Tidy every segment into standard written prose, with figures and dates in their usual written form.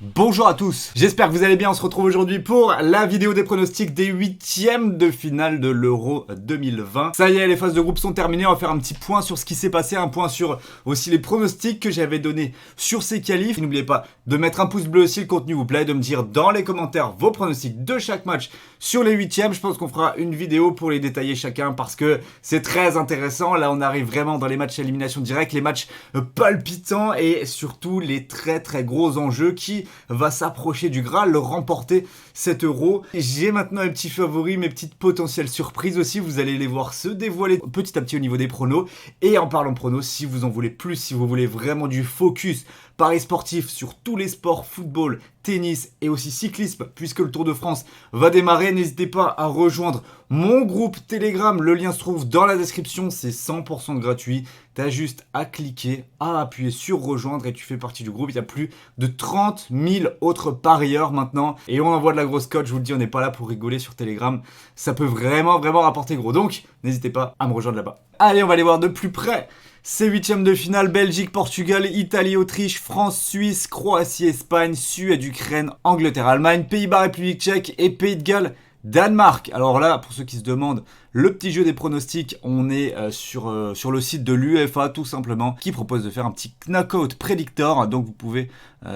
Bonjour à tous, j'espère que vous allez bien, on se retrouve aujourd'hui pour la vidéo des pronostics des huitièmes de finale de l'Euro 2020. Ça y est, les phases de groupe sont terminées, on va faire un petit point sur ce qui s'est passé, un point sur aussi les pronostics que j'avais donnés sur ces qualifs. N'oubliez pas de mettre un pouce bleu si le contenu vous plaît, de me dire dans les commentaires vos pronostics de chaque match sur les huitièmes. Je pense qu'on fera une vidéo pour les détailler chacun parce que c'est très intéressant. Là, on arrive vraiment dans les matchs à élimination directe, les matchs palpitants et surtout les très gros enjeux qui va s'approcher du Graal, le remporter cet Euro. J'ai maintenant mes petits favoris, mes petites potentielles surprises aussi, vous allez les voir se dévoiler petit à petit au niveau des pronos. Et en parlant de pronos, si vous en voulez plus, si vous voulez vraiment du focus paris sportif sur tous les sports, football, tennis et aussi cyclisme, puisque le Tour de France va démarrer, n'hésitez pas à rejoindre mon groupe Telegram, le lien se trouve dans la description, c'est 100% gratuit, t'as juste à cliquer, à appuyer sur rejoindre et tu fais partie du groupe. Il y a plus de 30 000 autres parieurs maintenant et on envoie de la grosse cote, je vous le dis, on n'est pas là pour rigoler sur Telegram, ça peut vraiment rapporter gros, donc n'hésitez pas à me rejoindre là-bas. Allez, on va aller voir de plus près ces huitièmes de finale: Belgique, Portugal, Italie, Autriche, France, Suisse, Croatie, Espagne, Suède, Ukraine, Angleterre, Allemagne, Pays-Bas, République tchèque et Pays de Galles, Danemark. Alors là, pour ceux qui se demandent, le petit jeu des pronostics, on est sur le site de l'UEFA tout simplement, qui propose de faire un petit knockout predictor. Donc vous pouvez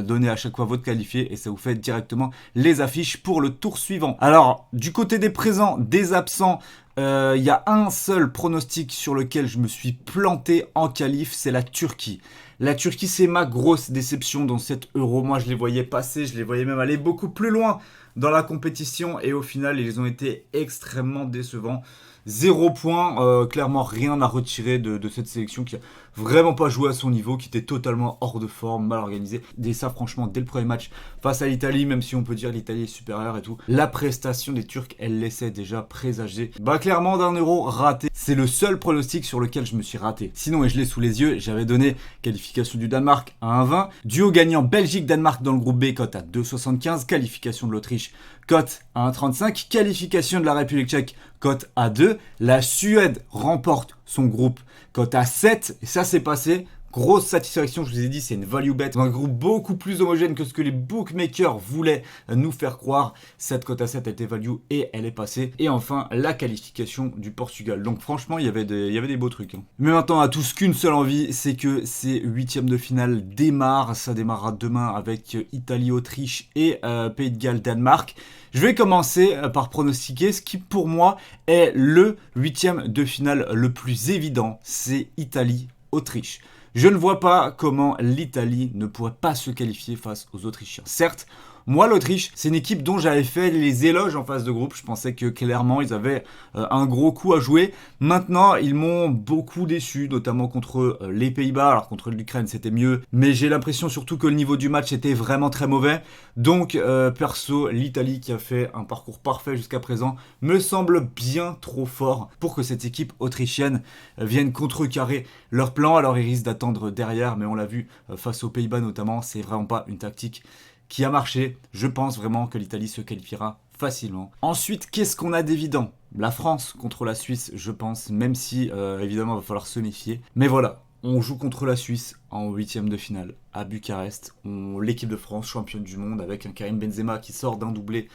donner à chaque fois votre qualifié et ça vous fait directement les affiches pour le tour suivant. Alors, du côté des présents, des absents, il y a un seul pronostic sur lequel je me suis planté en qualif, c'est la Turquie. La Turquie, c'est ma grosse déception dans cet Euro. Moi, je les voyais passer, je les voyais même aller beaucoup plus loin dans la compétition et au final, ils ont été extrêmement décevants. 0 point, clairement rien à retirer de cette sélection qui a vraiment pas joué à son niveau, qui était totalement hors de forme, mal organisée. Et ça, franchement, dès le premier match face à l'Italie, même si on peut dire l'Italie est supérieure et tout, la prestation des Turcs, elle laissait déjà présager. Clairement, d'un Euro raté. C'est le seul pronostic sur lequel je me suis raté. Sinon, et je l'ai sous les yeux, j'avais donné qualification du Danemark à 1,20, duo gagnant Belgique-Danemark dans le groupe B, cote à 2,75, qualification de l'Autriche, cote à 1,35, qualification de la République tchèque, cote à 2, la Suède remporte son groupe, cote à 7, et ça s'est passé. Grosse satisfaction, je vous ai dit, c'est une value bet. Un groupe beaucoup plus homogène que ce que les bookmakers voulaient nous faire croire. Cette cote à 7 a été value et elle est passée. Et enfin, la qualification du Portugal. Donc franchement, il y avait des beaux trucs. Mais maintenant, on a tous qu'une seule envie, c'est que ces huitièmes de finale démarrent. Ça démarrera demain avec Italie, Autriche et Pays de Galles, Danemark. Je vais commencer par pronostiquer ce qui pour moi est le huitième de finale le plus évident. C'est Italie-Autriche. Je ne vois pas comment l'Italie ne pourrait pas se qualifier face aux Autrichiens. Certes, moi, l'Autriche, c'est une équipe dont j'avais fait les éloges en phase de groupe. Je pensais que clairement, ils avaient un gros coup à jouer. Maintenant, ils m'ont beaucoup déçu, notamment contre les Pays-Bas. Alors, contre l'Ukraine, c'était mieux. Mais j'ai l'impression surtout que le niveau du match était vraiment très mauvais. Donc, perso, l'Italie, qui a fait un parcours parfait jusqu'à présent, me semble bien trop fort pour que cette équipe autrichienne vienne contrecarrer leur plan. Alors, ils risquent d'attendre derrière, mais on l'a vu face aux Pays-Bas notamment, c'est vraiment pas une tactique qui a marché. Je pense vraiment que l'Italie se qualifiera facilement. Ensuite, qu'est-ce qu'on a d'évident? La France contre la Suisse, je pense, même si évidemment il va falloir se méfier. Mais voilà, on joue contre la Suisse en huitième de finale à Bucarest. L'équipe de France, championne du monde, avec un Karim Benzema qui sort d'un doublé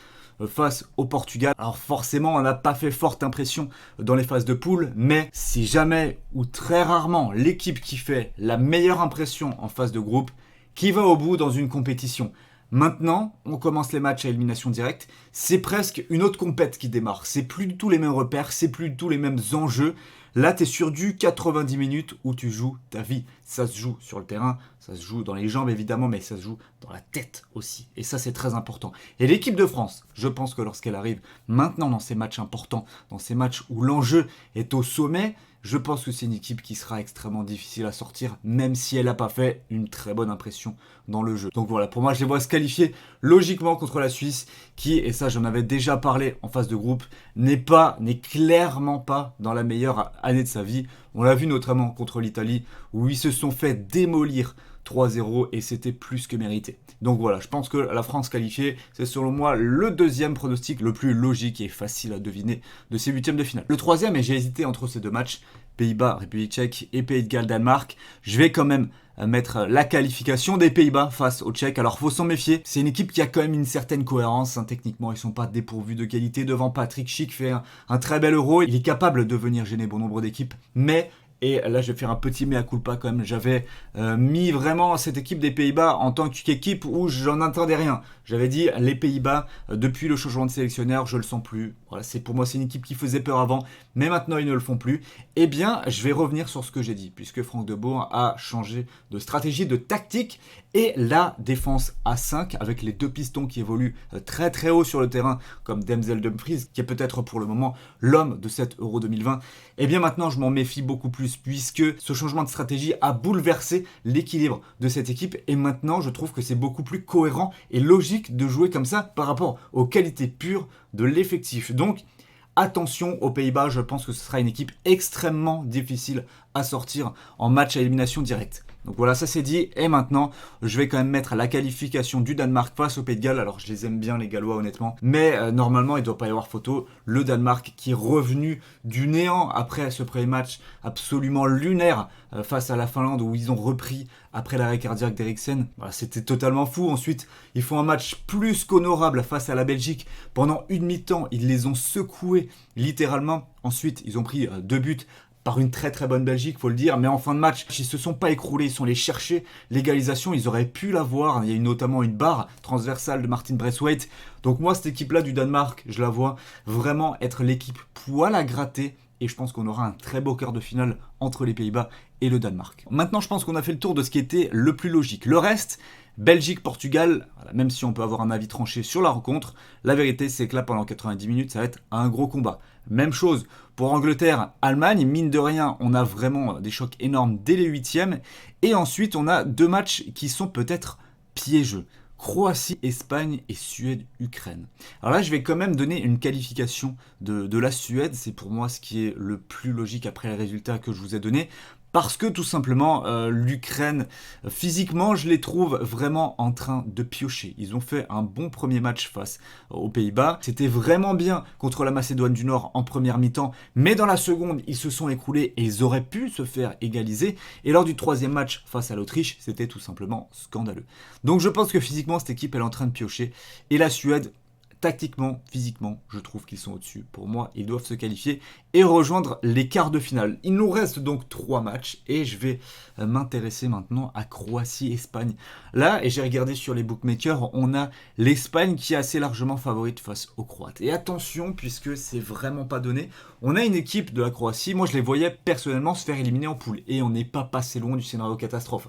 face au Portugal. Alors forcément, on n'a pas fait forte impression dans les phases de poule, mais si jamais ou très rarement l'équipe qui fait la meilleure impression en phase de groupe, qui va au bout dans une compétition. Maintenant, on commence les matchs à élimination directe, c'est presque une autre compète qui démarre. C'est plus du tout les mêmes repères, c'est plus du tout les mêmes enjeux. Là, tu es sur du 90 minutes où tu joues ta vie. Ça se joue sur le terrain, ça se joue dans les jambes évidemment, mais ça se joue dans la tête aussi. Et ça, c'est très important. Et l'équipe de France, je pense que lorsqu'elle arrive maintenant dans ces matchs importants, dans ces matchs où l'enjeu est au sommet, je pense que c'est une équipe qui sera extrêmement difficile à sortir, même si elle n'a pas fait une très bonne impression dans le jeu. Donc voilà, pour moi, je les vois se qualifier logiquement contre la Suisse, qui, et ça j'en avais déjà parlé en phase de groupe, n'est clairement pas dans la meilleure année de sa vie. On l'a vu notamment contre l'Italie, où ils se sont fait démolir 3-0 et c'était plus que mérité. Donc voilà, je pense que la France qualifiée, c'est selon moi le deuxième pronostic le plus logique et facile à deviner de ces huitièmes de finale. Le troisième, et j'ai hésité entre ces deux matchs, Pays-Bas, République tchèque et Pays de Galles, Danemark, je vais quand même mettre la qualification des Pays-Bas face aux Tchèques. Alors faut s'en méfier, c'est une équipe qui a quand même une certaine cohérence, hein. Techniquement ils sont pas dépourvus de qualité. Devant, Patrick Schick fait un très bel Euro, il est capable de venir gêner bon nombre d'équipes, mais... Et là, je vais faire un petit mea culpa quand même. J'avais mis vraiment cette équipe des Pays-Bas en tant qu'équipe où j'en attendais rien. J'avais dit, les Pays-Bas, depuis le changement de sélectionneur, je le sens plus. Voilà, pour moi, c'est une équipe qui faisait peur avant, mais maintenant, ils ne le font plus. Eh bien, je vais revenir sur ce que j'ai dit, puisque Franck de Boer a changé de stratégie, de tactique, et la défense à 5, avec les deux pistons qui évoluent très très haut sur le terrain, comme Denzel Dumfries, qui est peut-être pour le moment l'homme de cet Euro 2020. Eh bien, maintenant, je m'en méfie beaucoup plus, puisque ce changement de stratégie a bouleversé l'équilibre de cette équipe, et maintenant, je trouve que c'est beaucoup plus cohérent et logique de jouer comme ça par rapport aux qualités pures de l'effectif. Donc, attention aux Pays-Bas, je pense que ce sera une équipe extrêmement difficile à sortir en match à élimination directe. Donc voilà, ça c'est dit. Et maintenant, je vais quand même mettre la qualification du Danemark face au Pays de Galles. Alors je les aime bien les Gallois honnêtement. Mais normalement, il ne doit pas y avoir photo. Le Danemark qui est revenu du néant après ce premier match absolument lunaire face à la Finlande où ils ont repris après l'arrêt cardiaque d'Eriksen. Voilà, c'était totalement fou. Ensuite, ils font un match plus qu'honorable face à la Belgique. Pendant une mi-temps, ils les ont secoués littéralement. Ensuite, ils ont pris 2 buts par une très très bonne Belgique, faut le dire, mais en fin de match, ils se sont pas écroulés, ils sont allés chercher l'égalisation, ils auraient pu l'avoir, il y a eu notamment une barre transversale de Martin Braithwaite, donc moi cette équipe-là du Danemark, je la vois vraiment être l'équipe poil à gratter, et je pense qu'on aura un très beau quart de finale entre les Pays-Bas et le Danemark. Maintenant je pense qu'on a fait le tour de ce qui était le plus logique, le reste... Belgique-Portugal, voilà, même si on peut avoir un avis tranché sur la rencontre, la vérité c'est que là pendant 90 minutes ça va être un gros combat. Même chose pour Angleterre-Allemagne, mine de rien on a vraiment des chocs énormes dès les 8e et ensuite on a 2 matchs qui sont peut-être piégeux. Croatie, Espagne et Suède-Ukraine. Alors là, je vais quand même donner une qualification de la Suède. C'est pour moi ce qui est le plus logique après les résultats que je vous ai donnés. Parce que tout simplement, l'Ukraine, physiquement, je les trouve vraiment en train de piocher. Ils ont fait un bon premier match face aux Pays-Bas. C'était vraiment bien contre la Macédoine du Nord en première mi-temps. Mais dans la seconde, ils se sont écroulés et ils auraient pu se faire égaliser. Et lors du troisième match face à l'Autriche, c'était tout simplement scandaleux. Donc je pense que physiquement, cette équipe elle est en train de piocher. Et la Suède... Tactiquement, physiquement, je trouve qu'ils sont au-dessus. Pour moi, ils doivent se qualifier et rejoindre les quarts de finale. Il nous reste donc 3 matchs et je vais m'intéresser maintenant à Croatie-Espagne. Là, et j'ai regardé sur les bookmakers, on a l'Espagne qui est assez largement favorite face aux Croates. Et attention, puisque c'est vraiment pas donné, on a une équipe de la Croatie, moi je les voyais personnellement se faire éliminer en poule. Et on n'est pas passé loin du scénario catastrophe.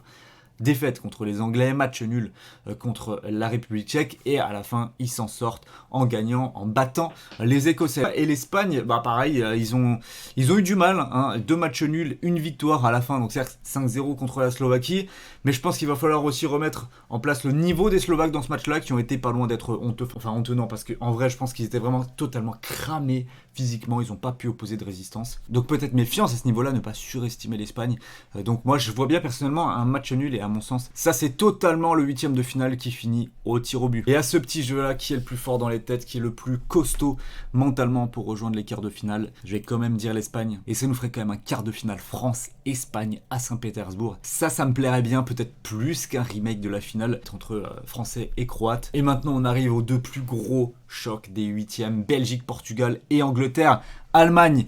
Défaite contre les Anglais, match nul contre la République tchèque et à la fin ils s'en sortent en gagnant, en battant les Écossais. Et l'Espagne, bah pareil, ils ont eu du mal, hein, 2 matchs nuls, 1 victoire à la fin, donc certes 5-0 contre la Slovaquie, mais je pense qu'il va falloir aussi remettre en place le niveau des Slovaques dans ce match-là qui ont été pas loin d'être honteux, enfin honteux non, parce qu'en vrai je pense qu'ils étaient vraiment totalement cramés physiquement, ils n'ont pas pu opposer de résistance. Donc peut-être méfiance à ce niveau-là, ne pas surestimer l'Espagne. Donc moi je vois bien personnellement un match nul et à mon sens, ça c'est totalement le 8e de finale qui finit au tir au but. Et à ce petit jeu-là, qui est le plus fort dans les têtes, qui est le plus costaud mentalement pour rejoindre les quarts de finale, je vais quand même dire l'Espagne. Et ça nous ferait quand même un quart de finale France-Espagne à Saint-Pétersbourg. Ça me plairait bien, peut-être plus qu'un remake de la finale entre Français et Croates. Et maintenant on arrive aux 2 plus gros chocs des 8e, Belgique, Portugal et Angleterre, Allemagne.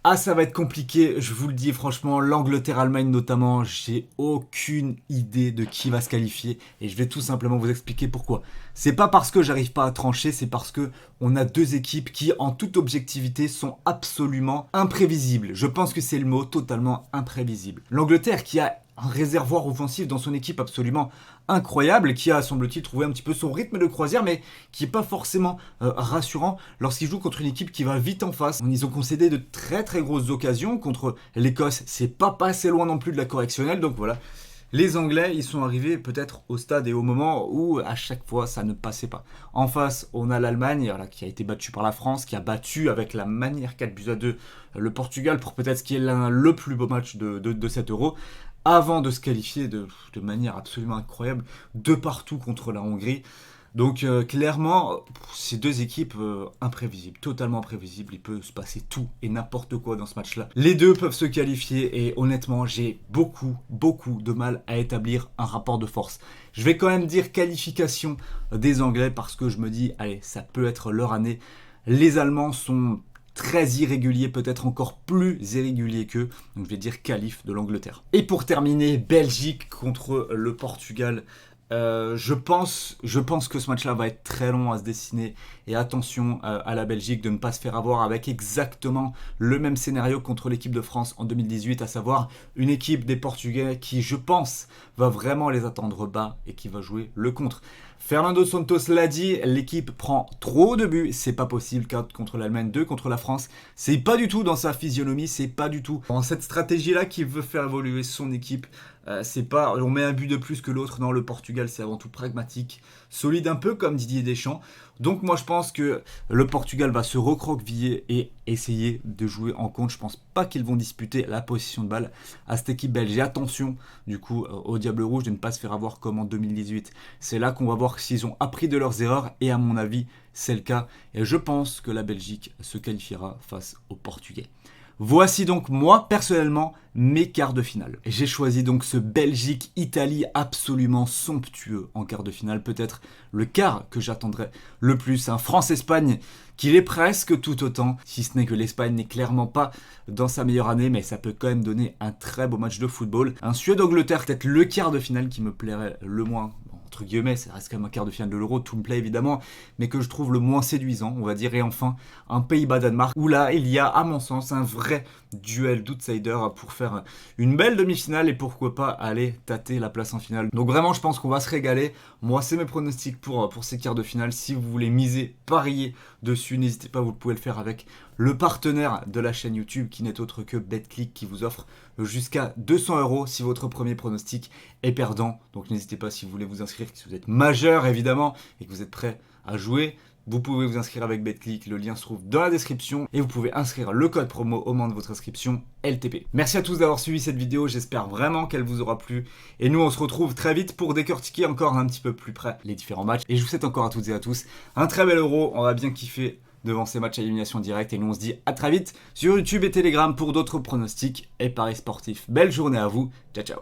Ah, ça va être compliqué, je vous le dis franchement, l'Angleterre-Allemagne notamment, j'ai aucune idée de qui va se qualifier et je vais tout simplement vous expliquer pourquoi. C'est pas parce que j'arrive pas à trancher, c'est parce que on a 2 équipes qui, en toute objectivité, sont absolument imprévisibles. Je pense que c'est le mot, totalement imprévisible. L'Angleterre qui a un réservoir offensif dans son équipe absolument incroyable, qui a, semble-t-il, trouvé un petit peu son rythme de croisière, mais qui n'est pas forcément rassurant lorsqu'il joue contre une équipe qui va vite en face. Ils ont concédé de très très grosses occasions contre l'Écosse, c'est pas passé loin non plus de la correctionnelle, donc voilà. Les Anglais, ils sont arrivés peut-être au stade et au moment où à chaque fois ça ne passait pas. En face, on a l'Allemagne voilà, qui a été battue par la France, qui a battu avec la manière 4-2 le Portugal pour peut-être ce qui est le plus beau match de cet Euro, avant de se qualifier de manière absolument incroyable, de partout contre la Hongrie. Donc clairement, ces deux équipes imprévisibles, totalement imprévisibles. Il peut se passer tout et n'importe quoi dans ce match-là. Les deux peuvent se qualifier et honnêtement, j'ai beaucoup de mal à établir un rapport de force. Je vais quand même dire qualification des Anglais parce que je me dis, allez, ça peut être leur année. Les Allemands sont très irréguliers, peut-être encore plus irréguliers qu'eux. Donc je vais dire qualif de l'Angleterre. Et pour terminer, Belgique contre le Portugal. Je pense que ce match-là va être très long à se dessiner et attention à la Belgique de ne pas se faire avoir avec exactement le même scénario contre l'équipe de France en 2018, à savoir une équipe des Portugais qui, je pense, va vraiment les attendre bas et qui va jouer le contre. Fernando Santos l'a dit, l'équipe prend trop de buts, c'est pas possible, 4 contre l'Allemagne, 2 contre la France, c'est pas du tout dans sa physionomie, c'est pas du tout dans cette stratégie-là qu'il veut faire évoluer son équipe. C'est pas, on met un but de plus que l'autre. Non, le Portugal, c'est avant tout pragmatique, solide un peu comme Didier Deschamps. Donc moi, je pense que le Portugal va se recroqueviller et essayer de jouer en contre. Je pense pas qu'ils vont disputer la possession de balle à cette équipe belge. Et attention, du coup, au Diable Rouge de ne pas se faire avoir comme en 2018. C'est là qu'on va voir s'ils ont appris de leurs erreurs. Et à mon avis, c'est le cas. Et je pense que la Belgique se qualifiera face aux Portugais. Voici donc moi, personnellement, mes quarts de finale. J'ai choisi donc ce Belgique-Italie absolument somptueux en quart de finale. Peut-être le quart que j'attendrais le plus. Un France-Espagne qui l'est presque tout autant. Si ce n'est que l'Espagne n'est clairement pas dans sa meilleure année. Mais ça peut quand même donner un très beau match de football. Un Suède-Angleterre, peut-être le quart de finale qui me plairait le moins. Entre guillemets, ça reste quand même un quart de finale de l'Euro, tout me plaît évidemment, mais que je trouve le moins séduisant, on va dire. Et enfin, un Pays-Bas-Danemark, où là, il y a, à mon sens, un vrai duel d'outsiders pour faire une belle demi-finale et pourquoi pas aller tâter la place en finale. Donc vraiment, je pense qu'on va se régaler. Moi, c'est mes pronostics pour ces quarts de finale. Si vous voulez miser, parier dessus, n'hésitez pas, vous pouvez le faire avec le partenaire de la chaîne YouTube qui n'est autre que BetClick qui vous offre jusqu'à 200 € si votre premier pronostic est perdant. Donc n'hésitez pas si vous voulez vous inscrire, si vous êtes majeur évidemment et que vous êtes prêt à jouer. Vous pouvez vous inscrire avec BetClick, le lien se trouve dans la description et vous pouvez inscrire le code promo au moment de votre inscription LTP. Merci à tous d'avoir suivi cette vidéo, j'espère vraiment qu'elle vous aura plu. Et nous on se retrouve très vite pour décortiquer encore un petit peu plus près les différents matchs. Et je vous souhaite encore à toutes et à tous un très bel Euro, on va bien kiffer devant ces matchs à élimination directe. Et nous on se dit à très vite sur YouTube et Telegram pour d'autres pronostics et paris sportifs. Belle journée à vous, ciao ciao.